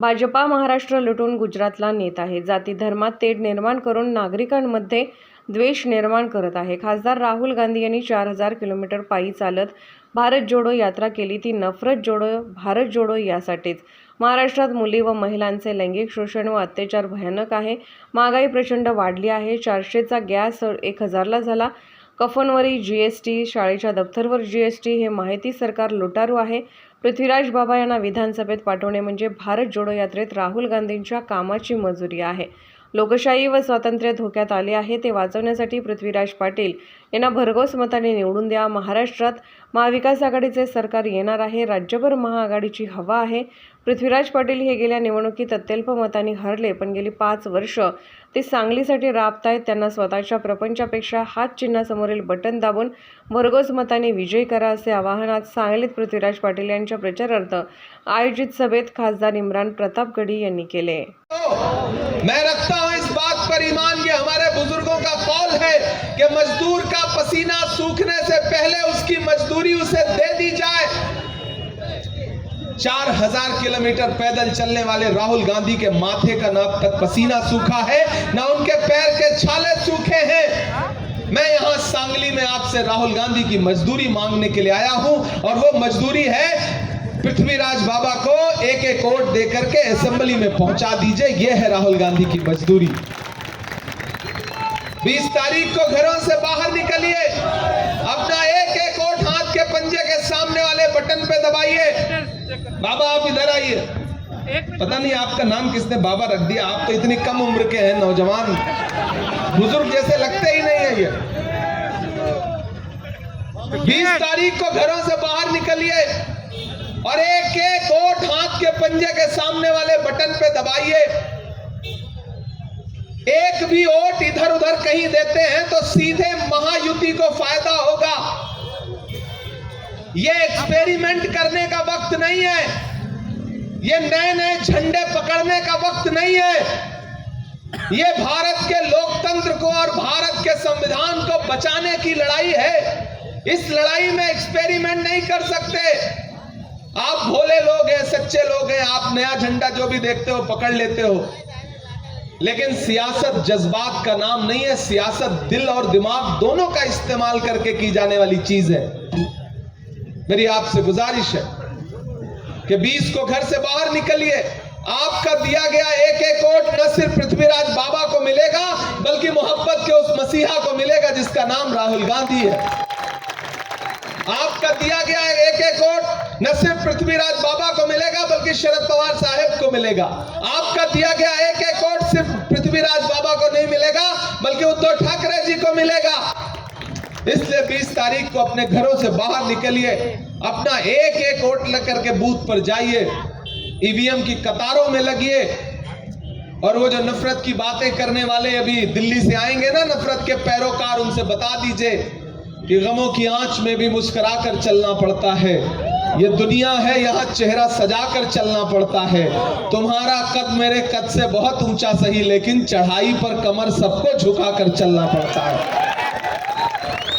भाजपा महाराष्ट्र लुटून गुजरातला नेत आहे. जाती धर्मात तेढ निर्माण करून नागरिकांमध्ये द्वेष निर्माण करत आहे. खासदार राहुल गांधी यांनी 4000 किलोमीटर पायी चालत भारत जोडो यात्रा केली. ती नफरत जोडो भारत जोडो यासाठीच. महाराष्ट्रात मुली व महिलांचे लैंगिक शोषण व अत्याचार भयानक आहे. महागाई प्रचंड वाढली आहे. 400चा गॅस 1000ला झाला. कफनवरी जीएसटी, शाळेच्या दप्तरवर जीएसटी. हे माहिती सरकार लुटारू आहे. पृथ्वीराज बाबा यांना विधानसभेत पाठवणे म्हणजे भारत जोडो यात्रेत राहुल गांधींच्या कामाची मजुरी आहे. लोकशाही व स्वातंत्र्य धोक्यात आले आहे. ते वाचवण्यासाठी पृथ्वीराज पाटील यांना भरघोस मताने निवडून द्या. महाराष्ट्रात महाविकास आघाडीचे सरकार येणार आहे. राज्यभर महाआघाडीची हवा आहे. पृथ्वीराज पाटील हे गेल्या निवडणुकीत अत्यल्प मतांनी हरले, पण गेली 5 वर्ष ते सांगलीसाठी राबतायत. त्यांना स्वतःच्या प्रपंचापेक्षा हात चिन्हासमोरील बटन दाबून भरघोस मताने विजयी करा, असे आवाहन आज सांगलीत पृथ्वीराज पाटील यांच्या प्रचारार्थ आयोजित सभेत खासदार इम्रान प्रतापगढ़ी यांनी केले. मैं रखता हूं इस बात पर ईमान, ये हमारे बुजुर्गों का कौल है कि मजदूर का पसीना सूखने से पहले उसकी मजदूरी उसे दे दी जाए. 4000 किलोमीटर पैदल चलने वाले राहुल गांधी के माथे का ना तक पसीना सूखा है, ना उनके पैर के छाले सूखे हैं. मैं यहां सांगली में आपसे राहुल गांधी की मजदूरी मांगने के लिए आया हूं, और वो मजदूरी है पृथ्वीराज बाबा को एक वोट देकर के असेंबली में पहुंचा दीजिए. ये है राहुल गांधी की मजदूरी. 20 तारीख को घरों से बाहर निकलिए, अपना एक वोट हाथ के पंजे के सामने वाले बटन पे दबाइए. बाबा आप इधर आइए. पता नहीं आपका नाम किसने बाबा रख दिया, आप तो इतनी कम उम्र के हैं, नौजवान बुजुर्ग जैसे लगते ही नहीं है. ये 20 तारीख को घरों से बाहर निकलिए और एक वोट हाथ के पंजे के सामने वाले बटन पे दबाइए. एक भी वोट इधर उधर कहीं देते हैं तो सीधे महायुति को फायदा होगा. ये एक्सपेरिमेंट करने का वक्त नहीं है. ये नए नए झंडे पकड़ने का वक्त नहीं है. ये भारत के लोकतंत्र को और भारत के संविधान को बचाने की लड़ाई है. इस लड़ाई में एक्सपेरिमेंट नहीं कर सकते. आप भोले लोग हैं, सच्चे लोग हैं, आप नया झंडा जो भी देखते हो पकड़ लेते हो. लेकिन सियासत जज्बात का नाम नहीं है. सियासत दिल और दिमाग दोनों का इस्तेमाल करके की जाने वाली चीज है. मेरी आपसे गुजारिश है कि 20 को घर से बाहर निकलिए. आपका दिया गया एक वोट न सिर्फ पृथ्वीराज बाबा को मिलेगा, बल्कि मोहब्बत के उस मसीहा को मिलेगा जिसका नाम राहुल गांधी है. आपका दिया गया एक वोट न सिर्फ पृथ्वीराज बाबा को मिलेगा, बल्कि शरद पवार साहब को मिलेगा. आपका दिया गया एक वोट सिर्फ पृथ्वीराज बाबा को नहीं मिलेगा, बल्कि उद्धव ठाकरे जी को मिलेगा. इसलिए 20 तारीख को अपने घरों से बाहर निकलिए, अपना एक वोट लेकर के बूथ पर जाइए, ईवीएम की कतारों में लगिए. और वो जो नफरत की बातें करने वाले अभी दिल्ली से आएंगे ना, नफरत के पैरोकार, उनसे बता दीजिए कि गमों की आंच में भी मुस्कुरा कर चलना पड़ता है. ये दुनिया है, यहाँ चेहरा सजा कर चलना पड़ता है. तुम्हारा कद मेरे कद से बहुत ऊंचा सही, लेकिन चढ़ाई पर कमर सबको झुका कर चलना पड़ता है.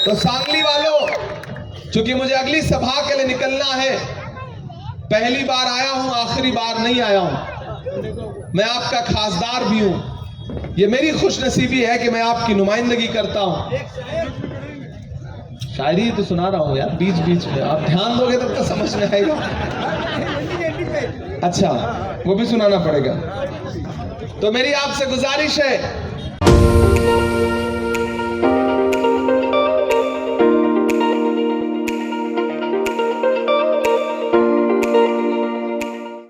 तो सांगली वालों, चूंकि मुझे अगली सभा के लिए निकलना है, पहली बार आया हूं, आखिरी बार नहीं आया हूं. मैं आपका खासदार भी हूं. ये मेरी खुशनसीबी है कि मैं आपकी नुमाइंदगी करता हूं. शायरी तो सुना रहा हूं यार बीच बीच में, आप ध्यान दोगे तब तो समझ में आएगा. अच्छा, वो भी सुनाना पड़ेगा. तो मेरी आपसे गुजारिश है